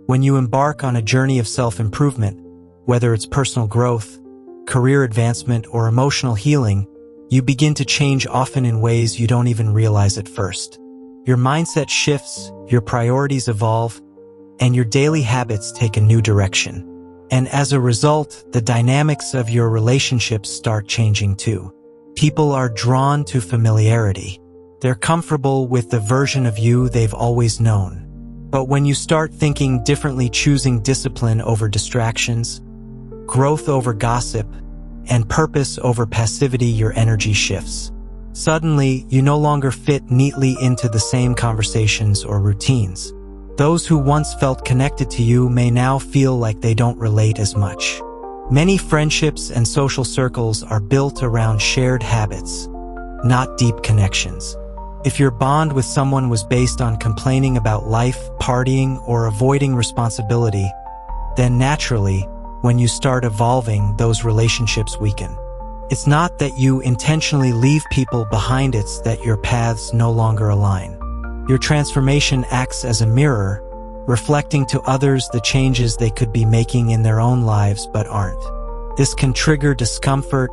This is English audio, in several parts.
When you embark on a journey of self-improvement, whether it's personal growth, career advancement, or emotional healing, you begin to change often in ways you don't even realize at first. Your mindset shifts, your priorities evolve, and your daily habits take a new direction. And as a result, the dynamics of your relationships start changing too. People are drawn to familiarity. They're comfortable with the version of you they've always known. But when you start thinking differently, choosing discipline over distractions, growth over gossip, and purpose over passivity, your energy shifts. Suddenly, you no longer fit neatly into the same conversations or routines. Those who once felt connected to you may now feel like they don't relate as much. Many friendships and social circles are built around shared habits, not deep connections. If your bond with someone was based on complaining about life, partying, or avoiding responsibility, then naturally, when you start evolving, those relationships weaken. It's not that you intentionally leave people behind, it's that your paths no longer align. Your transformation acts as a mirror, reflecting to others the changes they could be making in their own lives but aren't. This can trigger discomfort,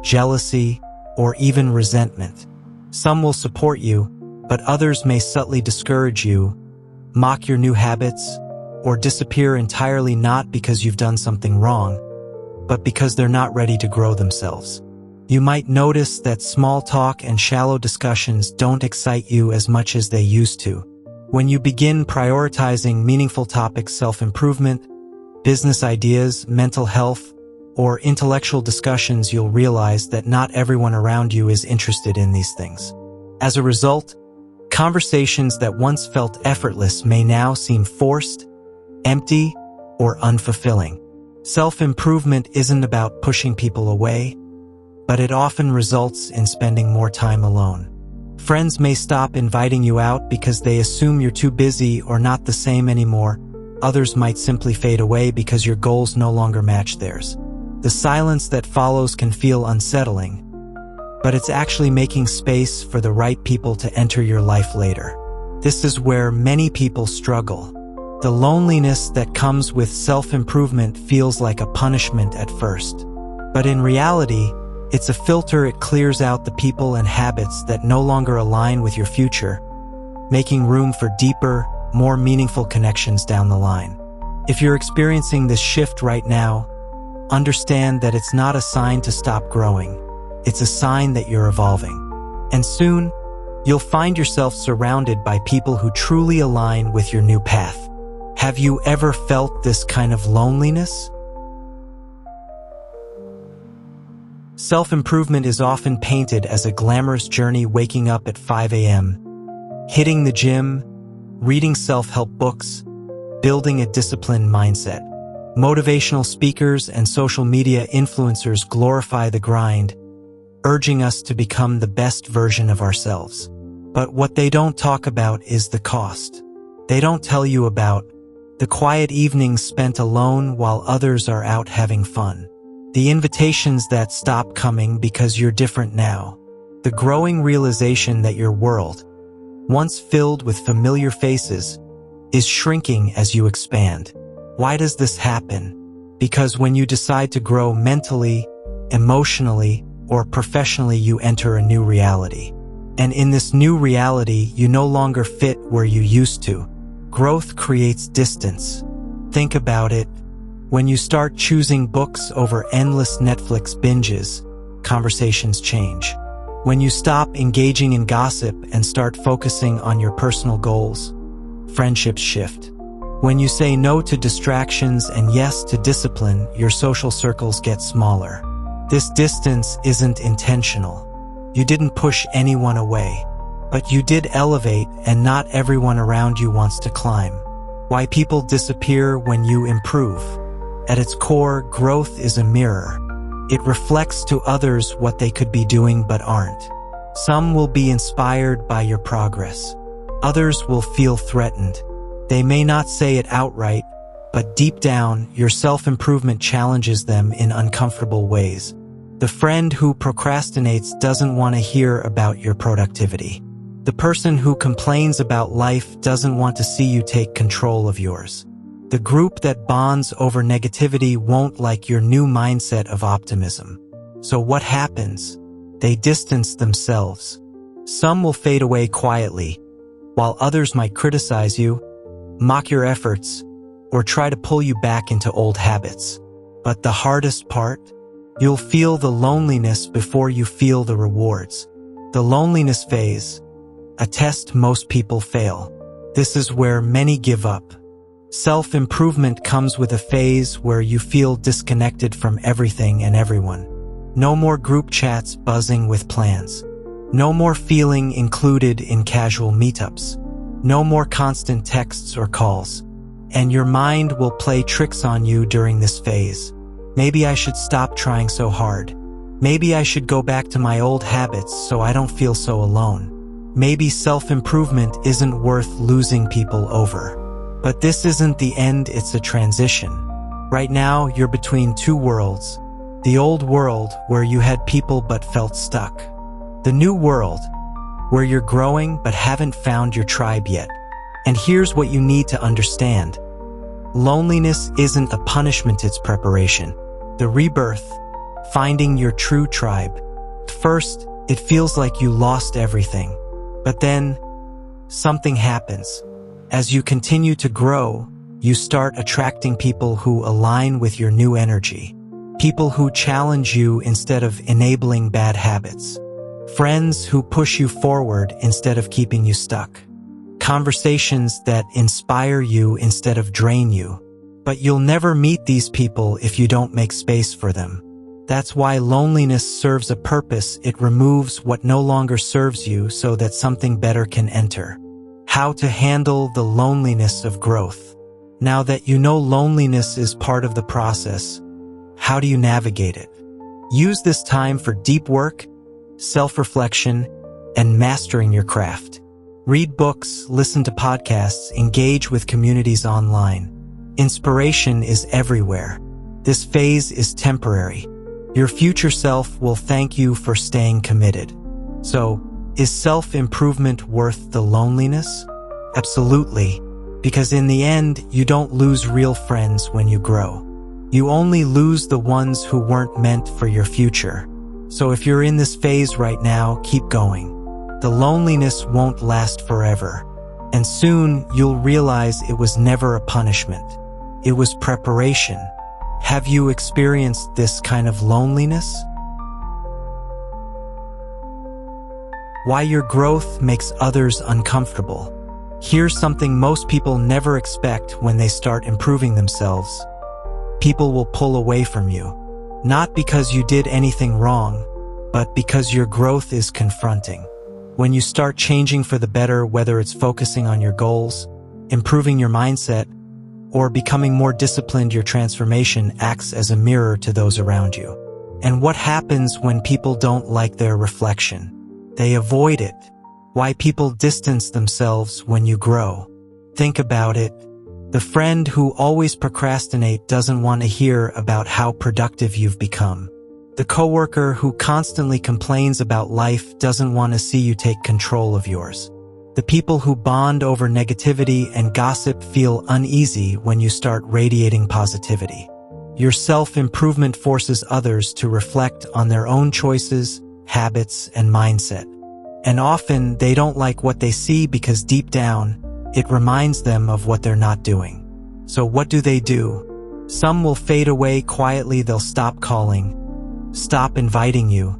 jealousy, or even resentment. Some will support you, but others may subtly discourage you, mock your new habits, or disappear entirely, not because you've done something wrong, but because they're not ready to grow themselves. You might notice that small talk and shallow discussions don't excite you as much as they used to. When you begin prioritizing meaningful topics, self-improvement, business ideas, mental health, or intellectual discussions, you'll realize that not everyone around you is interested in these things. As a result, conversations that once felt effortless may now seem forced, empty, or unfulfilling. Self-improvement isn't about pushing people away, but it often results in spending more time alone. Friends may stop inviting you out because they assume you're too busy or not the same anymore. Others might simply fade away because your goals no longer match theirs. The silence that follows can feel unsettling, but it's actually making space for the right people to enter your life later. This is where many people struggle. The loneliness that comes with self-improvement feels like a punishment at first. But in reality, it's a filter. It clears out the people and habits that no longer align with your future, making room for deeper, more meaningful connections down the line. If you're experiencing this shift right now, understand that it's not a sign to stop growing. It's a sign that you're evolving. And soon, you'll find yourself surrounded by people who truly align with your new path. Have you ever felt this kind of loneliness? Self-improvement is often painted as a glamorous journey, waking up at 5 a.m., hitting the gym, reading self-help books, building a disciplined mindset. Motivational speakers and social media influencers glorify the grind, urging us to become the best version of ourselves. But what they don't talk about is the cost. They don't tell you about the quiet evenings spent alone while others are out having fun. The invitations that stop coming because you're different now. The growing realization that your world, once filled with familiar faces, is shrinking as you expand. Why does this happen? Because when you decide to grow mentally, emotionally, or professionally, you enter a new reality. And in this new reality, you no longer fit where you used to. Growth creates distance. Think about it. When you start choosing books over endless Netflix binges, conversations change. When you stop engaging in gossip and start focusing on your personal goals, friendships shift. When you say no to distractions and yes to discipline, your social circles get smaller. This distance isn't intentional. You didn't push anyone away, but you did elevate, and not everyone around you wants to climb. Why people disappear when you improve? At its core, growth is a mirror. It reflects to others what they could be doing but aren't. Some will be inspired by your progress. Others will feel threatened. They may not say it outright, but deep down, your self-improvement challenges them in uncomfortable ways. The friend who procrastinates doesn't want to hear about your productivity. The person who complains about life doesn't want to see you take control of yours. The group that bonds over negativity won't like your new mindset of optimism. So what happens? They distance themselves. Some will fade away quietly, while others might criticize you, mock your efforts, or try to pull you back into old habits. But the hardest part? You'll feel the loneliness before you feel the rewards. The loneliness phase, a test most people fail. This is where many give up. Self-improvement comes with a phase where you feel disconnected from everything and everyone. No more group chats buzzing with plans. No more feeling included in casual meetups. No more constant texts or calls. And your mind will play tricks on you during this phase. Maybe I should stop trying so hard. Maybe I should go back to my old habits so I don't feel so alone. Maybe self-improvement isn't worth losing people over. But this isn't the end, it's a transition. Right now, you're between two worlds. The old world, where you had people but felt stuck. The new world, where you're growing but haven't found your tribe yet. And here's what you need to understand. Loneliness isn't a punishment, it's preparation. The rebirth, finding your true tribe. First, it feels like you lost everything. But then, something happens. As you continue to grow, you start attracting people who align with your new energy. People who challenge you instead of enabling bad habits. Friends who push you forward instead of keeping you stuck. Conversations that inspire you instead of drain you. But you'll never meet these people if you don't make space for them. That's why loneliness serves a purpose. It removes what no longer serves you so that something better can enter. How to handle the loneliness of growth. Now that you know loneliness is part of the process, how do you navigate it? Use this time for deep work, self-reflection, and mastering your craft. Read books, listen to podcasts, engage with communities online. Inspiration is everywhere. This phase is temporary. Your future self will thank you for staying committed. So, is self-improvement worth the loneliness? Absolutely, because in the end, you don't lose real friends when you grow. You only lose the ones who weren't meant for your future. So if you're in this phase right now, keep going. The loneliness won't last forever. And soon, you'll realize it was never a punishment. It was preparation. Have you experienced this kind of loneliness? Why your growth makes others uncomfortable. Here's something most people never expect when they start improving themselves. People will pull away from you. Not because you did anything wrong, but because your growth is confronting. When you start changing for the better, whether it's focusing on your goals, improving your mindset, or becoming more disciplined, your transformation acts as a mirror to those around you. And what happens when people don't like their reflection? They avoid it. Why people distance themselves when you grow. Think about it. The friend who always procrastinates doesn't want to hear about how productive you've become. The coworker who constantly complains about life doesn't want to see you take control of yours. The people who bond over negativity and gossip feel uneasy when you start radiating positivity. Your self-improvement forces others to reflect on their own choices, habits, and mindset. And often, they don't like what they see because deep down, it reminds them of what they're not doing. So what do? Some will fade away quietly. They'll stop calling, stop inviting you,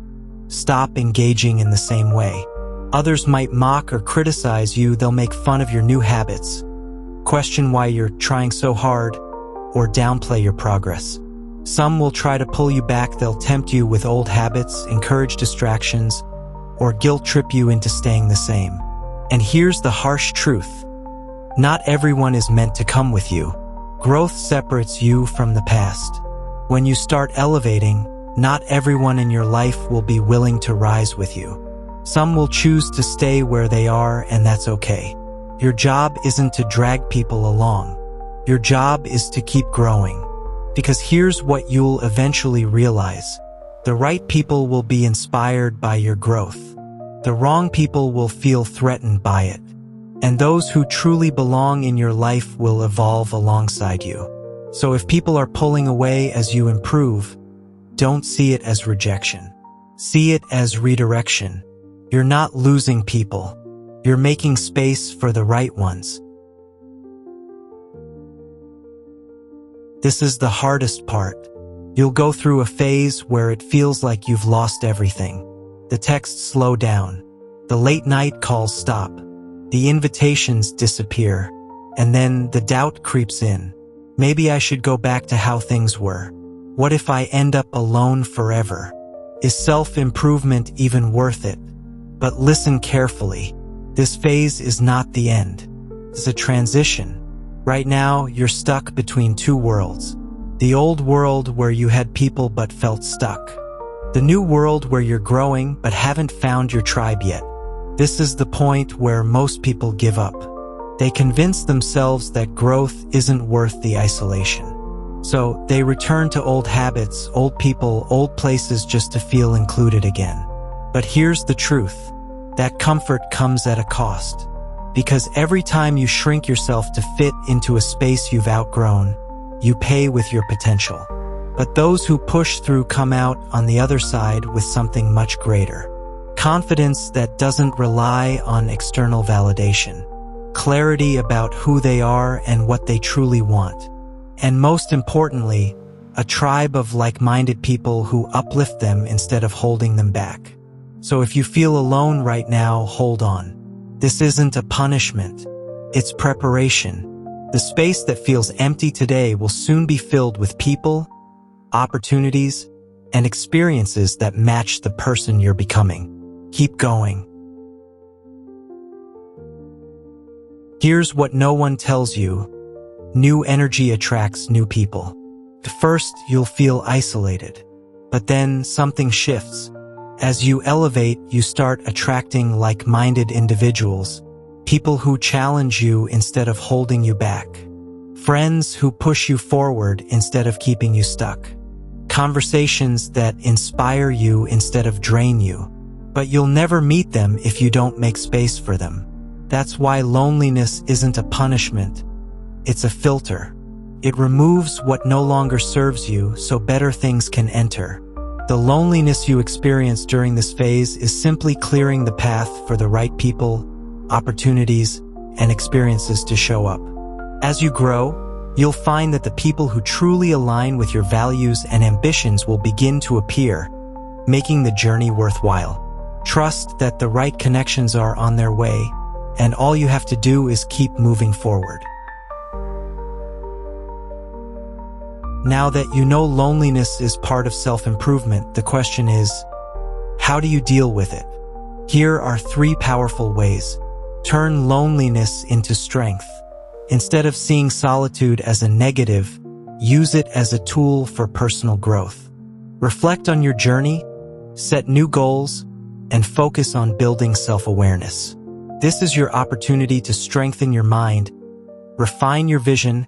stop engaging in the same way. Others might mock or criticize you. They'll make fun of your new habits, question why you're trying so hard, or downplay your progress. Some will try to pull you back. They'll tempt you with old habits, encourage distractions, or guilt trip you into staying the same. And here's the harsh truth. Not everyone is meant to come with you. Growth separates you from the past. When you start elevating, not everyone in your life will be willing to rise with you. Some will choose to stay where they are, and that's okay. Your job isn't to drag people along. Your job is to keep growing. Because here's what you'll eventually realize. The right people will be inspired by your growth. The wrong people will feel threatened by it. And those who truly belong in your life will evolve alongside you. So if people are pulling away as you improve, don't see it as rejection. See it as redirection. You're not losing people. You're making space for the right ones. This is the hardest part. You'll go through a phase where it feels like you've lost everything. The texts slow down. The late night calls stop. The invitations disappear. And then the doubt creeps in. Maybe I should go back to how things were. What if I end up alone forever? Is self-improvement even worth it? But listen carefully. This phase is not the end. It's a transition. Right now, you're stuck between two worlds. The old world where you had people but felt stuck. The new world where you're growing but haven't found your tribe yet. This is the point where most people give up. They convince themselves that growth isn't worth the isolation. So they return to old habits, old people, old places just to feel included again. But here's the truth. That comfort comes at a cost. Because every time you shrink yourself to fit into a space you've outgrown, you pay with your potential. But those who push through come out on the other side with something much greater. Confidence that doesn't rely on external validation. Clarity about who they are and what they truly want. And most importantly, a tribe of like-minded people who uplift them instead of holding them back. So if you feel alone right now, hold on. This isn't a punishment. It's preparation. The space that feels empty today will soon be filled with people, opportunities, and experiences that match the person you're becoming. Keep going. Here's what no one tells you. New energy attracts new people. At first, you'll feel isolated. But then something shifts. As you elevate, you start attracting like-minded individuals. People who challenge you instead of holding you back. Friends who push you forward instead of keeping you stuck. Conversations that inspire you instead of drain you. But you'll never meet them if you don't make space for them. That's why loneliness isn't a punishment. It's a filter. It removes what no longer serves you so better things can enter. The loneliness you experience during this phase is simply clearing the path for the right people, opportunities, and experiences to show up. As you grow, you'll find that the people who truly align with your values and ambitions will begin to appear, making the journey worthwhile. Trust that the right connections are on their way, and all you have to do is keep moving forward. Now that you know loneliness is part of self-improvement, the question is, how do you deal with it? Here are 3 powerful ways. Turn loneliness into strength. Instead of seeing solitude as a negative, use it as a tool for personal growth. Reflect on your journey, set new goals, and focus on building self-awareness. This is your opportunity to strengthen your mind, refine your vision,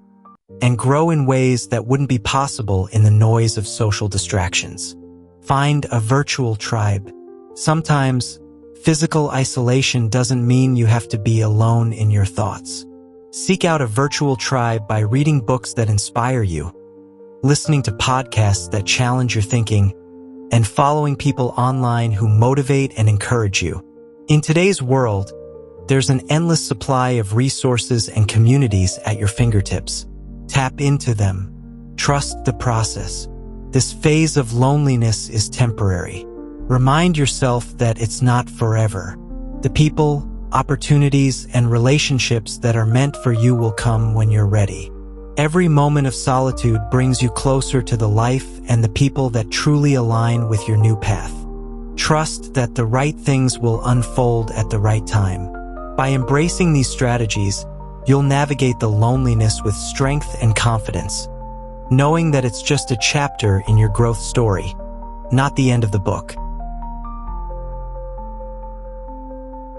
and grow in ways that wouldn't be possible in the noise of social distractions. Find a virtual tribe. Sometimes, physical isolation doesn't mean you have to be alone in your thoughts. Seek out a virtual tribe by reading books that inspire you, listening to podcasts that challenge your thinking, and following people online who motivate and encourage you. In today's world, there's an endless supply of resources and communities at your fingertips. Tap into them. Trust the process. This phase of loneliness is temporary. Remind yourself that it's not forever. The people, opportunities, and relationships that are meant for you will come when you're ready. Every moment of solitude brings you closer to the life and the people that truly align with your new path. Trust that the right things will unfold at the right time. By embracing these strategies, you'll navigate the loneliness with strength and confidence, knowing that it's just a chapter in your growth story, not the end of the book.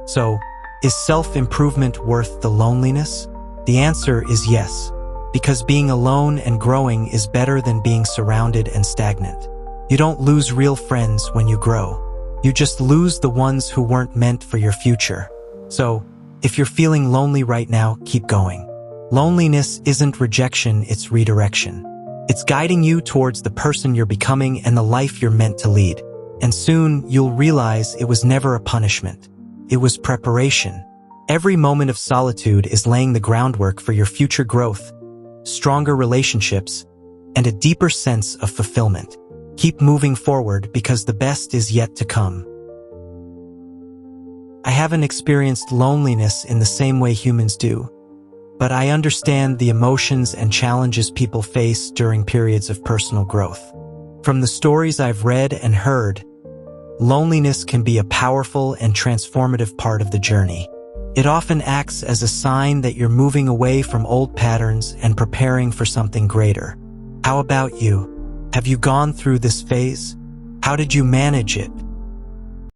So, is self-improvement worth the loneliness? The answer is yes, because being alone and growing is better than being surrounded and stagnant. You don't lose real friends when you grow. You just lose the ones who weren't meant for your future. So, If you're feeling lonely right now, keep going. Loneliness isn't rejection, it's redirection. It's guiding you towards the person you're becoming and the life you're meant to lead. And soon, you'll realize it was never a punishment. It was preparation. Every moment of solitude is laying the groundwork for your future growth, stronger relationships, and a deeper sense of fulfillment. Keep moving forward because the best is yet to come. I haven't experienced loneliness in the same way humans do, but I understand the emotions and challenges people face during periods of personal growth. From the stories I've read and heard, loneliness can be a powerful and transformative part of the journey. It often acts as a sign that you're moving away from old patterns and preparing for something greater. How about you? Have you gone through this phase? How did you manage it?